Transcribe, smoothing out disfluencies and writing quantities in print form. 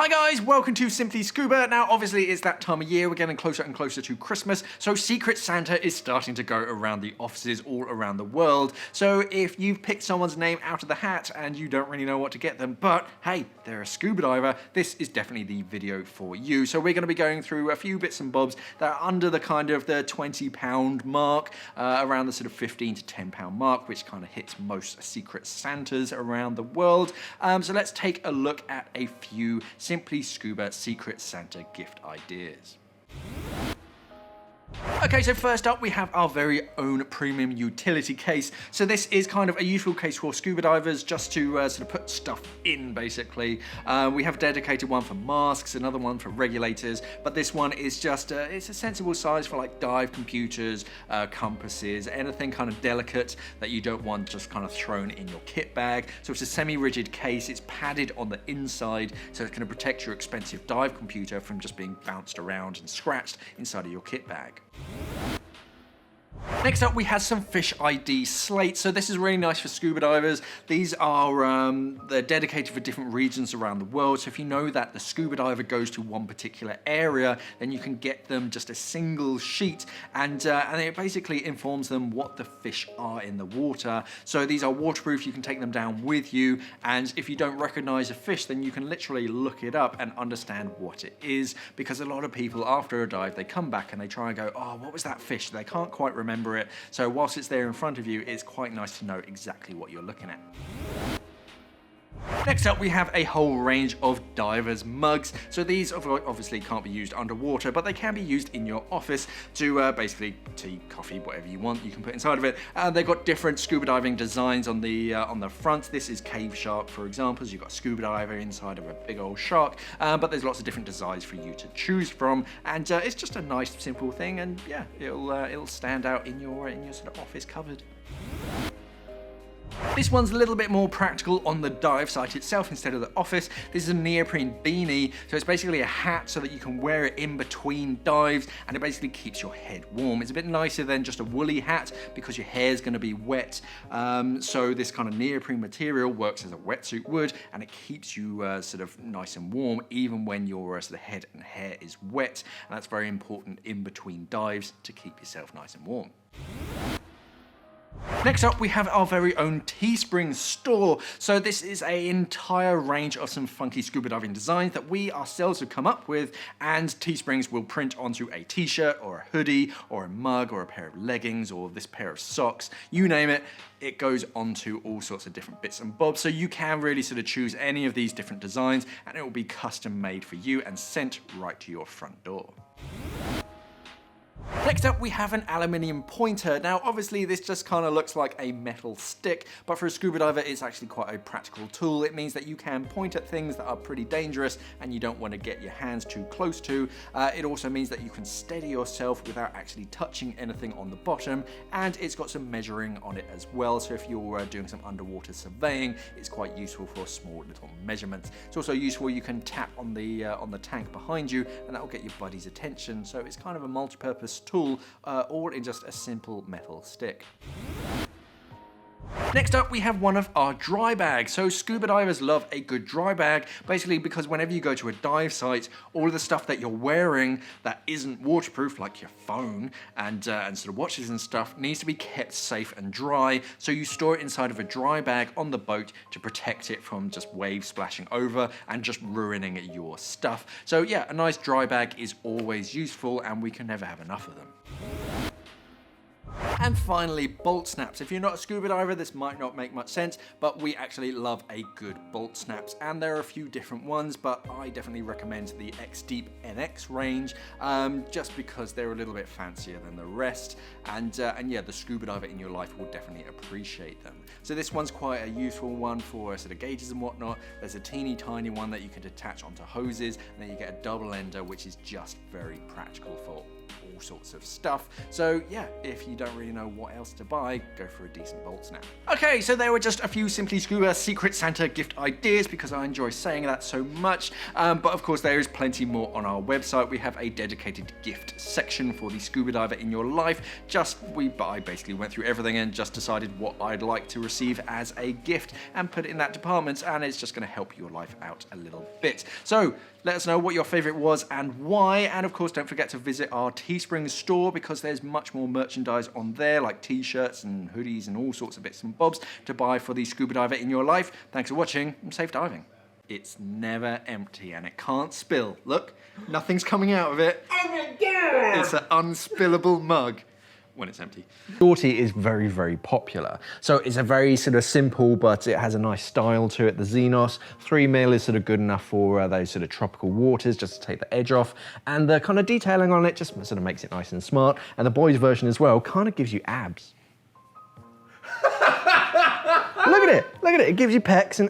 Hi guys, welcome to Simply Scuba. Now obviously it's that time of year, we're getting closer and closer to Christmas, so Secret Santa is starting to go around the offices all around the world. So if you've picked someone's name out of the hat and you don't really know what to get them, but hey, they're a scuba diver, this is definitely the video for you. So we're going to be going through a few bits and bobs that are under the kind of the £20 mark, around the sort of £15 to £10 mark, which kind of hits most Secret Santas around the world. So let's take a look at a few Simply Scuba Secret Santa gift ideas. Okay, so first up we have our very own premium utility case. So this is kind of a useful case for scuba divers just to sort of put stuff in, basically. We have a dedicated one for masks, another one for regulators, but this one is just, it's a sensible size for like dive computers, compasses, anything kind of delicate that you don't want just kind of thrown in your kit bag. So it's a semi-rigid case, it's padded on the inside, so it's going to protect your expensive dive computer from just being bounced around and scratched inside of your kit bag. Next up we have some fish ID Slates. So this is really nice for scuba divers. These are they're dedicated for different regions around the world. So if you know that the scuba diver goes to one particular area, then you can get them just a single sheet, and it basically informs them what the fish are in the water. So these are waterproof, you can take them down with you, and if you don't recognize a fish, then you can literally look it up and understand what it is, because a lot of people after a dive, they come back and they try and go, oh, what was that fish? They can't quite remember it. So whilst it's there in front of you, it's quite nice to know exactly what you're looking at. Next up we have a whole range of divers mugs. So these obviously can't be used underwater, but they can be used in your office to basically tea, coffee, whatever you want, you can put inside of it. They've got different scuba diving designs on the front. This is cave shark, for example. You've got a scuba diver inside of a big old shark, but there's lots of different designs for you to choose from, and it's just a nice simple thing, and yeah, it'll stand out in your sort of office cupboard. This one's a little bit more practical on the dive site itself instead of the office. This is a Neoprene Beanie, so it's basically a hat so that you can wear it in between dives, and it basically keeps your head warm. It's a bit nicer than just a woolly hat because your hair's going to be wet, so this kind of neoprene material works as a wetsuit would, and it keeps you sort of nice and warm even when your sort of head and hair is wet, and that's very important in between dives to keep yourself nice and warm. Next up we have our very own Teespring store. So this is an entire range of some funky scuba diving designs that we ourselves have come up with, and Teesprings will print onto a t-shirt or a hoodie or a mug or a pair of leggings or this pair of socks, you name it. It goes onto all sorts of different bits and bobs, so you can really sort of choose any of these different designs and it will be custom made for you and sent right to your front door. Next up we have an aluminium pointer. Now obviously this just kind of looks like a metal stick, but for a scuba diver it's actually quite a practical tool. It means that you can point at things that are pretty dangerous and you don't want to get your hands too close to. It also means that you can steady yourself without actually touching anything on the bottom, and it's got some measuring on it as well, so if you're doing some underwater surveying, it's quite useful for small little measurements. It's also useful, you can tap on the tank behind you and that will get your buddy's attention, so it's kind of a multi-purpose tool, all in just a simple metal stick. Next up we have one of our dry bags. So scuba divers love a good dry bag, basically because whenever you go to a dive site, all of the stuff that you're wearing that isn't waterproof, like your phone and sort of watches and stuff, needs to be kept safe and dry, so you store it inside of a dry bag on the boat to protect it from just waves splashing over and just ruining your stuff. So yeah, a nice dry bag is always useful and we can never have enough of them. And finally, bolt snaps. If you're not a scuba diver, this might not make much sense, but we actually love a good bolt snaps, and there are a few different ones, but I definitely recommend the X-Deep NX range, just because they're a little bit fancier than the rest, and yeah, the scuba diver in your life will definitely appreciate them. So this one's quite a useful one for sort of gauges and whatnot. There's a teeny tiny one that you can attach onto hoses, and then you get a double ender, which is just very practical for all sorts of stuff. So yeah, if you don't really know what else to buy, go for a decent Boltsnap. Okay, so there were just a few Simply Scuba Secret Santa gift ideas because I enjoy saying that so much. But of course there is plenty more on our website. We have a dedicated gift section for the scuba diver in your life. I basically went through everything and just decided what I'd like to receive as a gift and put it in that department, and it's just going to help your life out a little bit. So let us know what your favorite was and why, and of course don't forget to visit our Teespring store because there's much more merchandise on there, like t-shirts and hoodies and all sorts of bits and bobs to buy for the scuba diver in your life. Thanks for watching and safe diving. It's never empty and it can't spill. Look, nothing's coming out of it. Oh my God! It's an unspillable mug when it's empty. Shorty is very, very popular. So it's a very sort of simple, but it has a nice style to it. The Xenos 3mm is sort of good enough for those sort of tropical waters, just to take the edge off. And the kind of detailing on it just sort of makes it nice and smart. And the boys version as well kind of gives you abs. Look at it, it gives you pecs and abs.